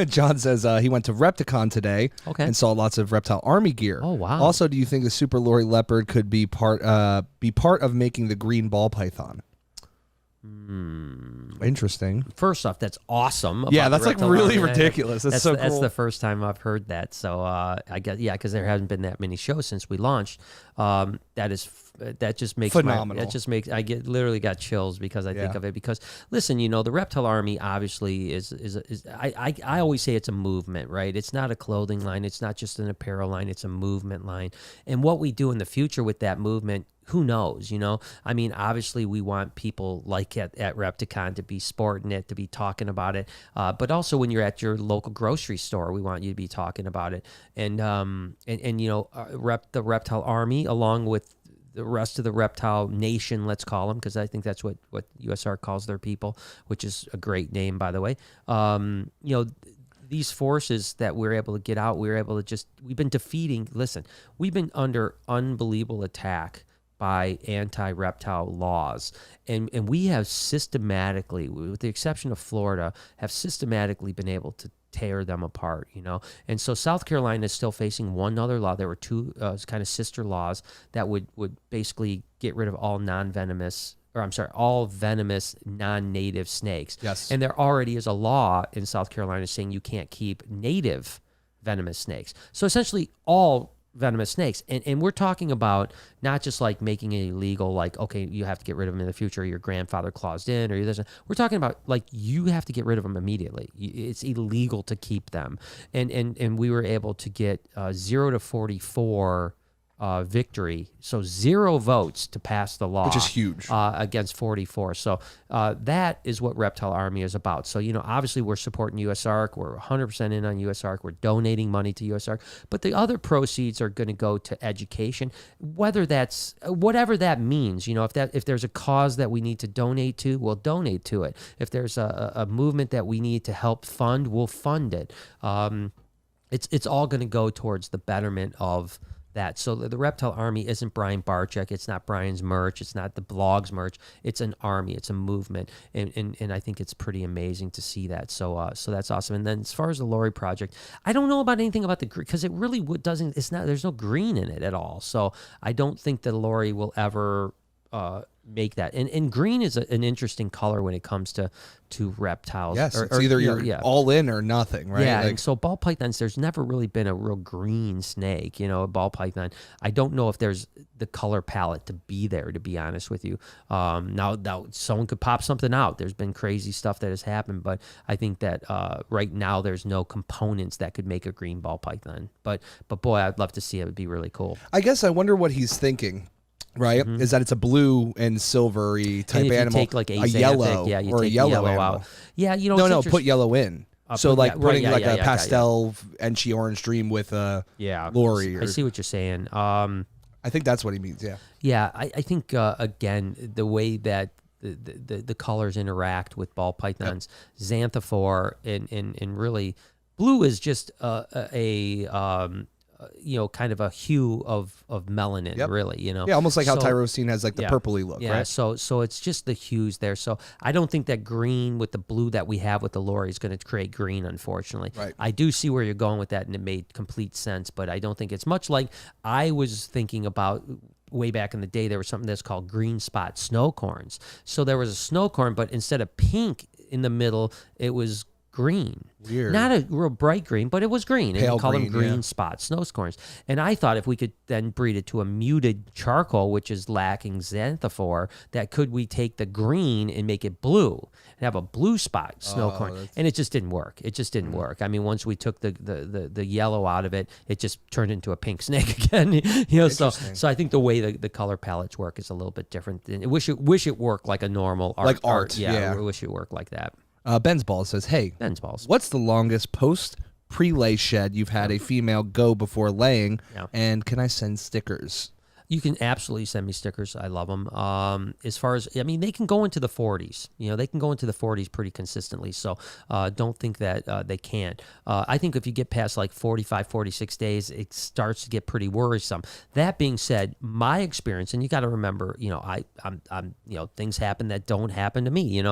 John says he went to Repticon today and saw lots of Reptile Army gear. Oh, wow. Also, do you think the Super Lori Leopard could be part of making the green ball python? Interesting. First off, that's awesome. Yeah, that's like really ridiculous. That's so cool. That's the first time I've heard that. So I guess because there hasn't been that many shows since we launched. That just makes phenomenal. I literally got chills because I think of it. Because listen, the Reptile Army obviously is I always say it's a movement, right? It's not a clothing line. It's not just an apparel line. It's a movement line. And what we do in the future with that movement, who knows, I mean, obviously we want people like at Repticon to be sporting it, to be talking about it. But also when you're at your local grocery store, we want you to be talking about it. And the Reptile Army, along with the rest of the Reptile Nation, let's call them, because I think that's what USR calls their people, which is a great name, by the way. These forces that we're able to get out, we've been defeating, we've been under unbelievable attack by anti-reptile laws. And we have systematically, with the exception of Florida, have systematically been able to tear them apart, And so South Carolina is still facing one other law. There were two kind of sister laws that would basically get rid of all all venomous non-native snakes. Yes. And there already is a law in South Carolina saying you can't keep native venomous snakes. So essentially all venomous snakes. And we're talking about not just like making it illegal, like, okay, you have to get rid of them in the future, your grandfather claused in, or this. We're talking about like you have to get rid of them immediately. It's illegal to keep them. And we were able to get 0 to 44 victory, so 0 votes to pass the law, which is huge, against 44. So that is what Reptile Army is about. So obviously we're supporting USARK. We're 100% in on USARK. We're donating money to USARK, but the other proceeds are going to go to education, whatever that means. If there's a cause that we need to donate to, we'll donate to it. If there's a movement that we need to help fund, we'll fund it. It's all going to go towards the betterment of that. So the Reptile Army isn't Brian Barczyk. It's not Brian's merch. It's not the blog's merch. It's an army. It's a movement. And I think it's pretty amazing to see that. So that's awesome. And then as far as the Lori project, I don't know about anything about the green, because it really doesn't, there's no green in it at all. So I don't think that Lori will ever make that. And green is an interesting color when it comes to reptiles. Yes, it's either you're all in or nothing, right? Yeah, and so ball pythons, there's never really been a real green snake, a ball python. I don't know if there's the color palette to be there, to be honest with you. Now someone could pop something out. There's been crazy stuff that has happened, but I think that right now there's no components that could make a green ball python. But boy, I'd love to see it. It would be really cool. I guess I wonder what he's thinking. Right, is that it's a blue and silvery type animal, you take like a yellow, you or take a yellow out. Yeah, no, put yellow in. So putting a pastel Enchi orange dream with a Lori. I see what you're saying. I think that's what he means. Yeah. Yeah, I think again the way that the colors interact with ball pythons, xanthophore, and really blue is just kind of a hue of melanin, really, Yeah, almost like how tyrosine has like the purpley look, right? So it's just the hues there. So I don't think that green with the blue that we have with the Lori is going to create green, unfortunately. Right. I do see where you're going with that, and it made complete sense, but I don't think it's much like I was thinking about way back in the day. There was something that's called green spot snowcorns. So there was a snowcorn, but instead of pink in the middle, it was green. Weird. Not a real bright green, but it was green. Pale and we call green, them green spot snowcorns. And I thought if we could then breed it to a muted charcoal, which is lacking xanthophore, that could we take the green and make it blue and have a blue spot snowcorn. And it just didn't work. It just didn't work. I mean, once we took the yellow out of it, it just turned into a pink snake again. So I think the way the color palettes work is a little bit different. I wish it worked like a normal art. Like art. Yeah. I wish it worked like that. Ben's Balls says, hey, what's the longest post-pre-lay shed you've had a female go before laying, and can I send stickers? You can absolutely send me stickers. I love them. As far as, I mean, they can go into the 40s. They can go into the 40s pretty consistently. So don't think that they can't. I think if you get past like 45, 46 days, it starts to get pretty worrisome. That being said, my experience, and you got to remember, I'm things happen that don't happen to me.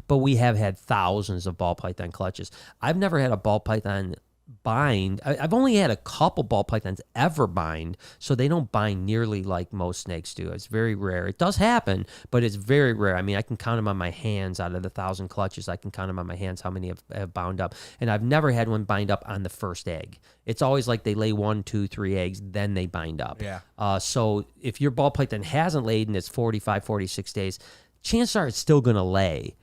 But we have had thousands of ball python clutches. I've never had a ball python bind. I've only had a couple ball pythons ever bind, so they don't bind nearly like most snakes do. It's very rare. It does happen, but it's very rare. I mean, I can count them on my hands. Out of the 1,000 clutches, I can count them on my hands how many have bound up. And I've never had one bind up on the first egg. It's always like they lay 1, 2, 3 eggs, then they bind up. Yeah. So if your ball python hasn't laid and it's 45, 46 days, chances are it's still going to lay.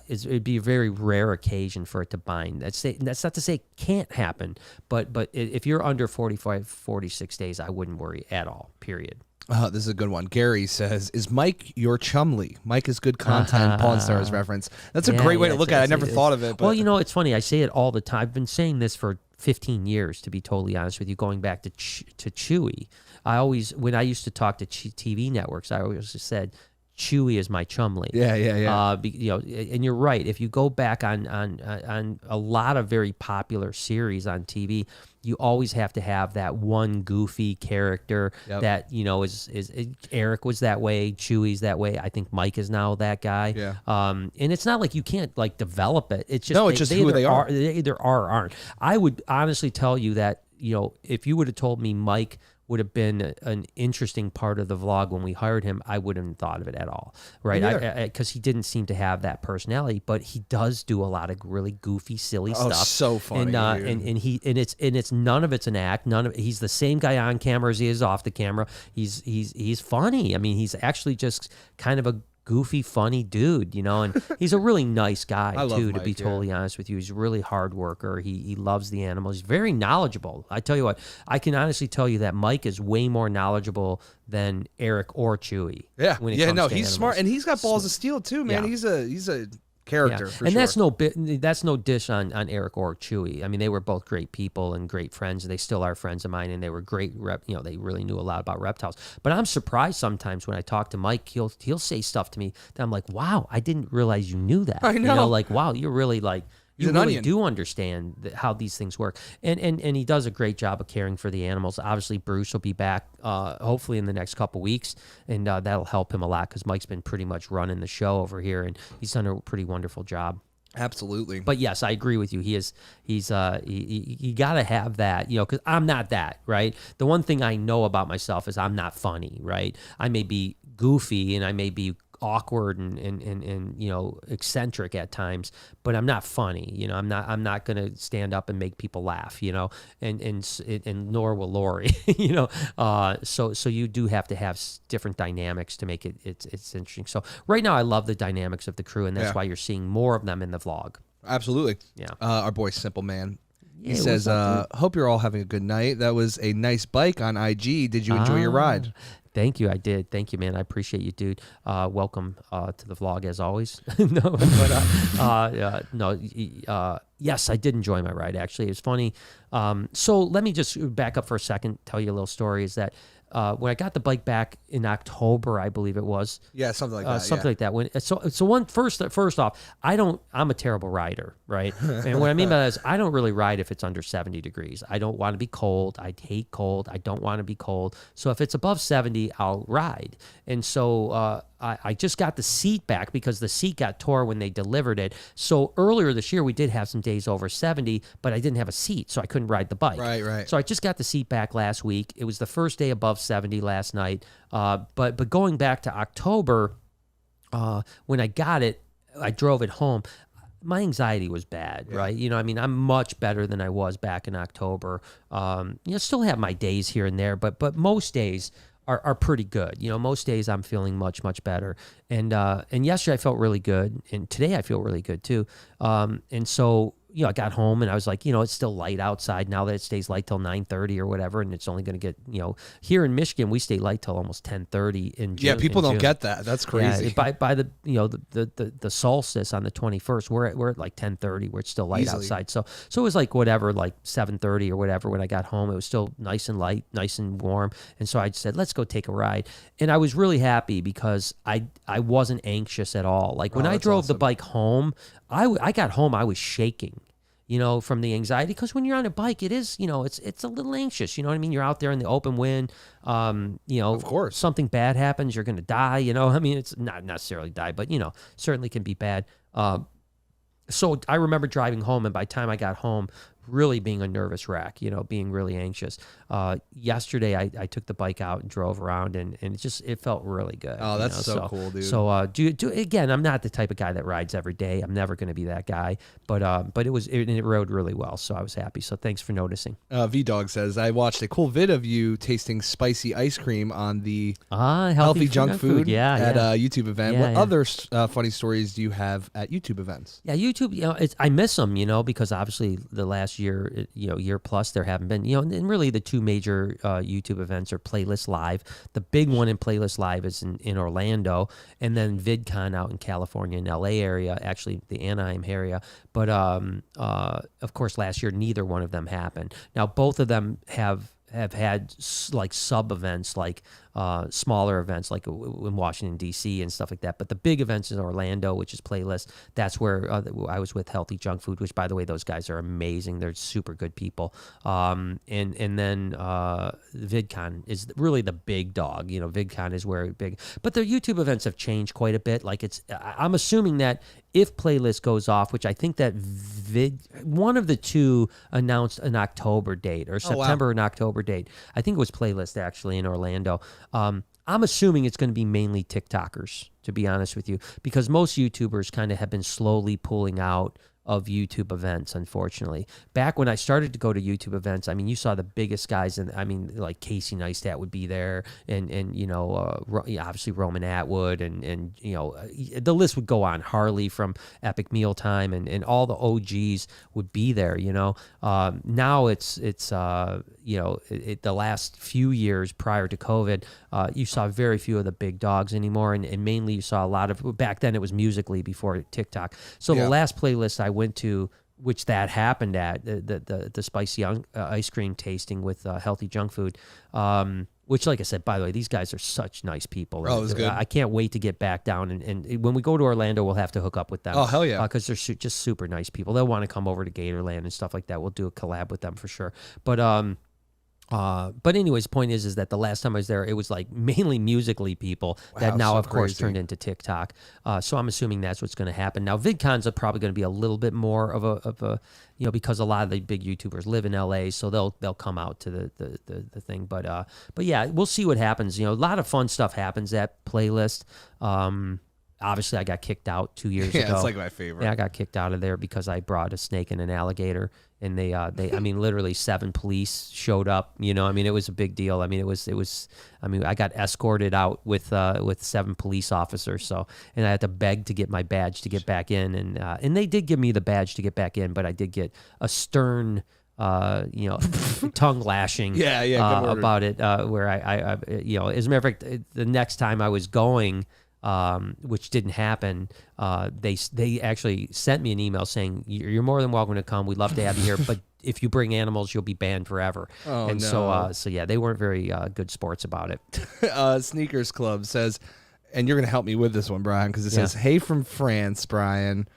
It'd be a very rare occasion for it to bind. That's not to say it can't happen, but if you're under 45, 46 days, I wouldn't worry at all, period. This is a good one. Gary says, is Mike your chumley? Mike is good content, Pawn Stars reference. That's a great way to look at it. I never thought of it. But. Well, it's funny. I say it all the time. I've been saying this for 15 years, to be totally honest with you, going back to Chewy. When I used to talk to TV networks, I always just said, Chewy is my chumley. Yeah. And you're right. If you go back on a lot of very popular series on TV, you always have to have that one goofy character that is Eric was that way, Chewy's that way. I think Mike is now that guy. Yeah. And it's not like you can't like develop it. It's just it's just who they are. They either are or aren't. I would honestly tell you that if you would have told me Mike would have been an interesting part of the vlog when we hired him, I wouldn't have thought of it at all, right? Because he didn't seem to have that personality, but he does do a lot of really goofy, silly stuff. So funny, and it's none of it's an act. He's the same guy on camera as he is off the camera. He's funny. I mean, he's actually just kind of a goofy, funny dude, and he's a really nice guy too, to be totally honest with you. He's a really hard worker. He loves the animals. He's very knowledgeable. I tell you what, I can honestly tell you that Mike is way more knowledgeable than Eric or Chewy. Yeah. When it comes to he's animals. Smart, and he's got balls of steel too, man. Yeah. He's a character. For and sure. that's no dish on Eric or Chewy. I mean, they were both great people and great friends. They still are friends of mine, and they were great they really knew a lot about reptiles. But I'm surprised sometimes when I talk to Mike, he'll say stuff to me that I'm like, wow, I didn't realize you knew that. I know. Like, wow, you're really like, you really do understand how these things work. And he does a great job of caring for the animals. Obviously, Bruce will be back hopefully in the next couple weeks, and that'll help him a lot because Mike's been pretty much running the show over here, and he's done a pretty wonderful job. Absolutely. But yes, I agree with you. You got to have that, because I'm not that, right? The one thing I know about myself is I'm not funny, right? I may be goofy and I may be awkward and eccentric at times, but I'm not funny. I'm not gonna stand up and make people laugh. And nor will Lori. So you do have to have different dynamics to make it's interesting. So right now I love the dynamics of the crew, and that's why you're seeing more of them in the vlog. Absolutely. Yeah. Our boy Simple Man. He says, hope you're all having a good night. That was a nice bike on IG. Did you enjoy your ride? Thank you. I did. Thank you, man. I appreciate you, dude. Welcome to the vlog as always. Yes, I did enjoy my ride. Actually, it was funny. So let me just back up for a second. Tell you a little story. Is that when I got the bike back in October, I believe it was. Yeah, something like that. Something like that. First off, I'm a terrible rider, right? And what I mean by that is I don't really ride if it's under 70 degrees. I don't want to be cold. I hate cold. I don't want to be cold. So if it's above 70, I'll ride. And so I just got the seat back because the seat got tore when they delivered it. So earlier this year, we did have some days over 70, but I didn't have a seat, so I couldn't ride the bike. Right. So I just got the seat back last week. It was the first day above 70 last night. But going back to October, when I got it, I drove it home. My anxiety was bad, right? I'm much better than I was back in October. Still have my days here and there, but most days are pretty good. Most days I'm feeling much, much better. And yesterday I felt really good, and today I feel really good too. And so, I got home and I was like, it's still light outside now that it stays light till 9:30 or whatever, and it's only going to get, here in Michigan we stay light till almost 10:30 in June. Yeah, people don't get that. That's crazy. Yeah, by the the solstice on the 21st, we're at like 10:30 where it's still light outside. So it was like whatever, like 7:30 or whatever when I got home. It was still nice and light, nice and warm, and so I said, let's go take a ride, and I was really happy because I wasn't anxious at all. Like when I drove the bike home, I got home, I was shaking, from the anxiety, because when you're on a bike, it is, it's a little anxious. You know what I mean? You're out there in the open wind. Of course, something bad happens, you're going to die. I mean, it's not necessarily die, but certainly can be bad. So I remember driving home, and by the time I got home, really being a nervous wreck, being really anxious. Yesterday, I took the bike out and drove around, and it felt really good. Oh, that's so cool, dude. So again, I'm not the type of guy that rides every day. I'm never going to be that guy, but it rode really well, so I was happy. So thanks for noticing. V-Dog says, I watched a cool vid of you tasting spicy ice cream on the Healthy Junk Food at a YouTube event. Yeah, what other funny stories do you have at YouTube events? Yeah, YouTube, I miss them, because obviously the last year, year plus, there haven't been, and really the two major YouTube events are Playlist Live. The big one in Playlist Live is in Orlando, and then VidCon out in California and LA area, actually the Anaheim area. But of course, last year neither one of them happened. Now both of them have had like sub events, like smaller events like in Washington, D.C. and stuff like that. But the big events in Orlando, which is Playlist, that's where I was with Healthy Junk Food, which, by the way, those guys are amazing. They're super good people. And then VidCon is really the big dog. VidCon is where big. But their YouTube events have changed quite a bit. Like I'm assuming that if Playlist goes off, which I think that one of the two announced an October date or September and October date. I think it was Playlist actually in Orlando. I'm assuming it's going to be mainly TikTokers, to be honest with you, because most YouTubers kind of have been slowly pulling out of YouTube events, unfortunately. Back when I started to go to YouTube events, I mean, you saw the biggest guys, and I mean, like Casey Neistat would be there, and obviously Roman Atwood, and the list would go on. Harley from Epic Mealtime, and all the OGs would be there. Now it's the last few years prior to COVID, you saw very few of the big dogs anymore, and mainly you saw a lot of, back then it was Musical.ly before TikTok. So the last playlist I went to, which that happened at, the spicy ice cream tasting with Healthy Junk Food, which, like I said, by the way, these guys are such nice people. Oh, it was good. I can't wait to get back down, and when we go to Orlando, we'll have to hook up with them. Oh, hell yeah. Because they're just super nice people. They'll want to come over to Gatorland and stuff like that. We'll do a collab with them for sure. But anyways, point is that the last time I was there, it was like mainly Musical.ly people that now, of course, turned into TikTok. So I'm assuming that's what's going to happen. Now, VidCon's are probably going to be a little bit more of a because a lot of the big YouTubers live in LA, so they'll come out to the thing. But yeah, we'll see what happens. A lot of fun stuff happens at Playlist. Obviously, I got kicked out 2 years ago. Yeah, it's like my favorite. Yeah, I got kicked out of there because I brought a snake and an alligator, and they I mean, literally 7 police showed up. I mean, it was a big deal. I mean, it was. I mean, I got escorted out with 7 police officers. So, and I had to beg to get my badge to get back in, and they did give me the badge to get back in, but I did get a stern. Tongue lashing about it, where I as a matter of fact, the next time I was going, which didn't happen, they actually sent me an email saying, you're more than welcome to come. We'd love to have you here, but if you bring animals, you'll be banned forever. Oh, and no. So yeah, they weren't very good sports about it. Sneakers Club says, and you're going to help me with this one, Brian, because it says, hey from France, Brian.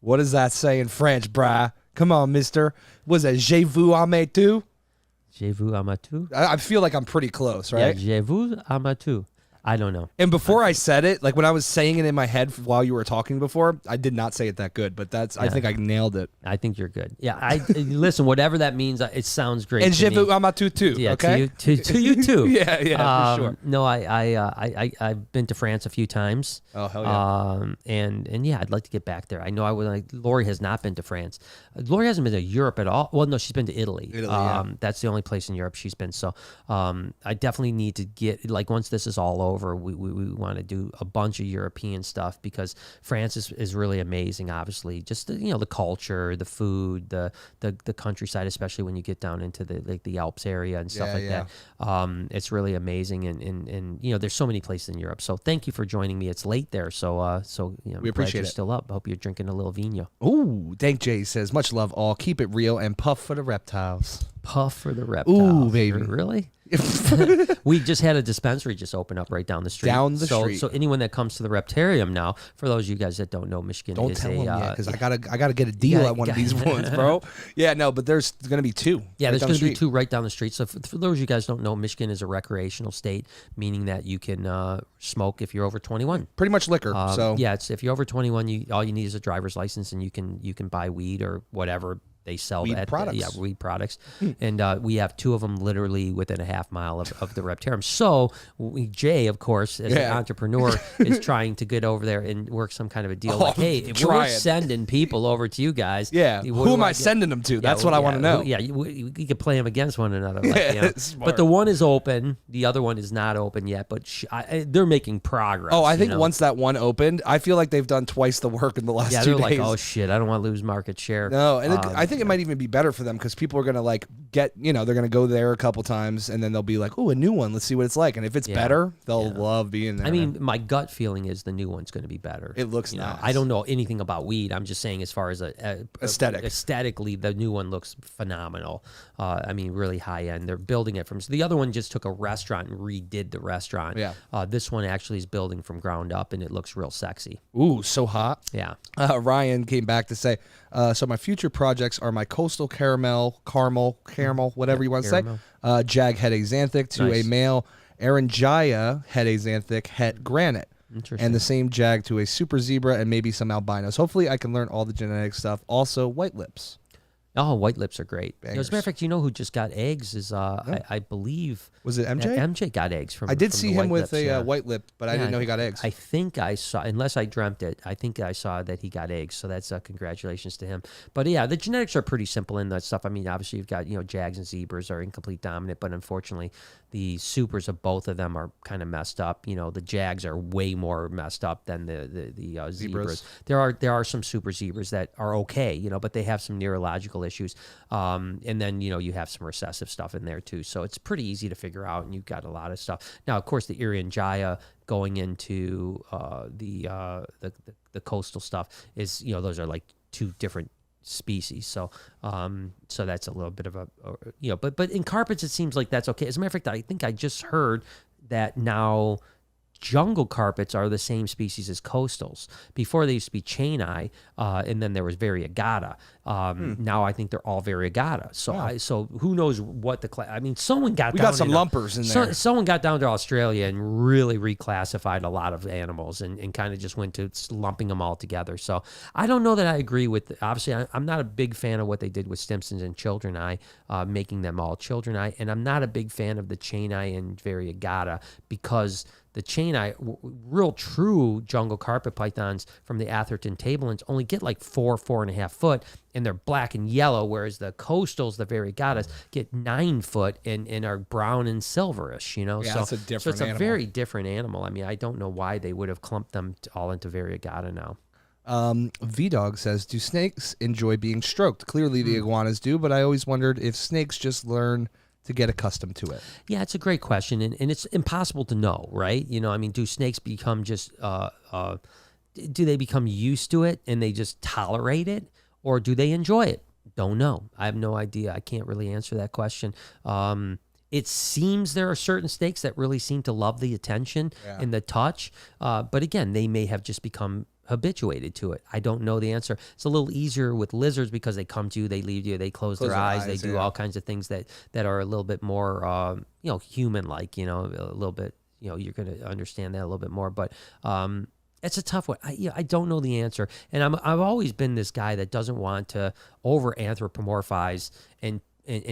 What does that say in French, Brian? Come on, mister. Was that Je vous aime tout? Je vous aime tout? I feel like I'm pretty close, right? Yeah, je vous aime tout. I don't know. And before I said it, like when I was saying it in my head while you were talking before, I did not say it that good, but I think I nailed it. I think you're good. Yeah, listen, whatever that means, it sounds great. And to je me. vous aime tout too, yeah, okay? To you too. Yeah, for sure. No, I've been to France a few times. Oh, hell yeah. And yeah, I'd like to get back there. I know Lori has not been to France. Lori hasn't been to Europe at all. Well, no, she's been to Italy. Yeah. That's the only place in Europe she's been. So I definitely need to get, like, once this is all over. We want to do a bunch of European stuff because France is really amazing. Obviously, just the culture, the food, the countryside, especially when you get down into the Alps area and stuff that. It's really amazing, and there's so many places in Europe. So thank you for joining me. It's late there, so we appreciate you're it. still up. I hope you're drinking a little vino. Ooh, Dank J says, much love all. Keep it real and puff for the reptiles. Puff for the reptiles. Ooh, baby. Really? We just had a dispensary just open up right down the street. So anyone that comes to the Reptarium now, for those of you guys that don't know, Michigan don't is tell them yet, because I gotta get a deal at one of these ones, bro. Yeah, no, but there's gonna be two. Yeah, there's gonna be two right down the street. So for those of you guys don't know, Michigan is a recreational state, meaning that you can smoke if you're over 21. Pretty much liquor. So yeah, if you're over 21, all you need is a driver's license, and you can buy weed or whatever they sell weed products. weed products. And we have two of them literally within a half mile of the Reptarium. So Jay, of course, as an entrepreneur, is trying to get over there and work some kind of a deal. Like, hey, if we're sending people over to you guys, who am I sending them to? That's what I want to know. Yeah, we could play them against one another. Like, but the one is open, the other one is not open yet. But they're making progress. Oh, I think once that one opened, I feel like they've done twice the work in the last 2 days. Yeah, they're like, oh shit, I don't want to lose market share. No, and I think it might even be better for them because people are gonna they're gonna go there a couple times and then they'll be like, oh, a new one, let's see what it's like, and if it's better, they'll love being there. I mean, my gut feeling is the new one's going to be better. It looks nice. I don't know anything about weed. I'm just saying, as far as aesthetically, the new one looks phenomenal. I mean, really high end. They're building it from. So the other one just took a restaurant and redid the restaurant. Yeah. This one actually is building from ground up, and it looks real sexy. Ooh, so hot. Yeah. Ryan came back to say, so my future projects are my coastal caramel, whatever you want to say, Jag het axanthic to a male Eringia het axanthic het granite. And the same Jag to a super zebra and maybe some albinos. Hopefully I can learn all the genetic stuff. Also, white lips. Oh, white lips are great. As a matter of fact, who just got eggs is, I believe... Was it MJ? MJ got eggs from. I did see him with a white lip, but I didn't know he got eggs. I think I saw, unless I dreamt it, I think I saw that he got eggs. So that's congratulations to him. But yeah, the genetics are pretty simple in that stuff. I mean, obviously you've got, Jags and Zebras are incomplete dominant, but unfortunately the supers of both of them are kind of messed up. The Jags are way more messed up than the Zebras. There are some super Zebras that are okay, but they have some neurological issues. And then, you have some recessive stuff in there too. So it's pretty easy to figure out, and you've got a lot of stuff. Now, of course, the Eringia going into the coastal stuff is, those are like two different species. So that's a little bit of a, but in carpets, it seems like that's okay. As a matter of fact, I think I just heard that now jungle carpets are the same species as coastals. Before they used to be chain-eye, and then there was variegata. Now I think they're all variegata. So so who knows what someone got. We got some lumpers in there. Someone got down to Australia and really reclassified a lot of animals and kind of just went to lumping them all together. So I don't know that I agree with. Obviously, I'm not a big fan of what they did with Stimson's and Children Eye, making them all Children Eye, and I'm not a big fan of the chain-eye and variegata because the chain-eye, real true jungle carpet pythons from the Atherton tablelands only get like 4.5 foot, and they're black and yellow, whereas the coastals, the variegatas, get 9 foot and are brown and silverish, Yeah, so it's a different animal. very different animal. I mean, I don't know why they would have clumped them all into variegata now. V-Dog says, do snakes enjoy being stroked? Clearly the iguanas do, but I always wondered if snakes just learn to get accustomed to it. Yeah, it's a great question, and it's impossible to know, right? I mean, do snakes become just, do they become used to it and they just tolerate it, or do they enjoy it? Don't know. I have no idea. I can't really answer that question. It seems there are certain snakes that really seem to love the attention and the touch, but again, they may have just become habituated to it. I don't know the answer. It's a little easier with lizards because they come to you, they leave you, they close their eyes, they do all kinds of things that are a little bit more, human-like, a little bit, you're going to understand that a little bit more. But it's a tough one. I don't know the answer. And I've always been this guy that doesn't want to over-anthropomorphize and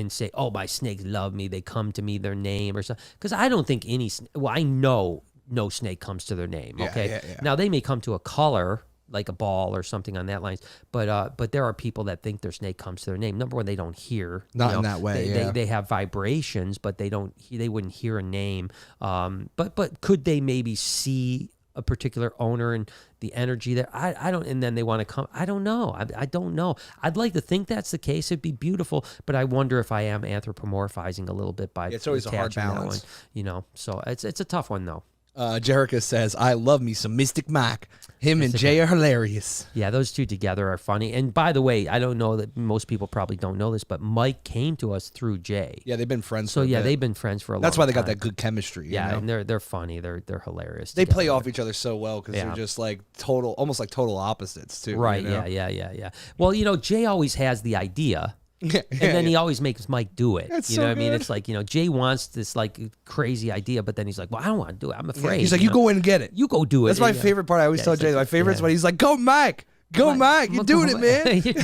say, oh, my snakes love me, they come to me, their name or something. Because I don't think I know no snake comes to their name, okay? Yeah. Now, they may come to a color, like a ball or something on that lines. But there are people that think their snake comes to their name. Number one, they don't hear. Not in that way. They have vibrations, but they wouldn't hear a name. But could they maybe see a particular owner and the energy there? I don't, and then they want to come. I don't know. I don't know. I'd like to think that's the case. It'd be beautiful, but I wonder if I am anthropomorphizing a little bit by it's always a hard attaching that balance. one, so it's a tough one though. Jerica says, I love me some Mystic Mac. Him and Jay are hilarious. Yeah, those two together are funny. And by the way, I don't know that most people probably don't know this, but Mike came to us through Jay. Yeah, they've been friends. So for a bit. they've been friends for a long time. That's why they got that good chemistry. You know? And they're funny. They're hilarious. They together. play off each other so well because they're just like almost like total opposites too. Right. You know? Yeah. Well, Jay always has the idea. And then he always makes Mike do it. That's you know so what I mean? good. It's like, Jay wants this like crazy idea, but then he's like, well, I don't want to do it. I'm afraid. He's like, you go in and get it. You go do it. That's my favorite part. I always tell it's Jay, like- my favorite is yeah. when he's like, go Mike. Go Mike. You're doing it, man. Get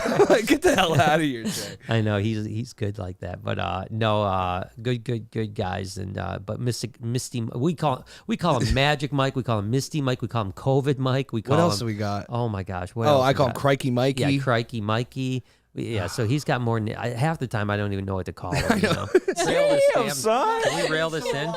Get the hell out of here, Jay. I know he's good like that, but good guys, and but Misty, we call him Magic Mike, we call him Misty Mike, we call him COVID Mike, we call What him, else do we got? Oh my gosh, what Oh, else I we call him got? Crikey Mikey. Yeah, Crikey Mikey. Yeah, so he's got more. Half the time I don't even know what to call him. Rail this Damn, damn- son. Can we rail this in?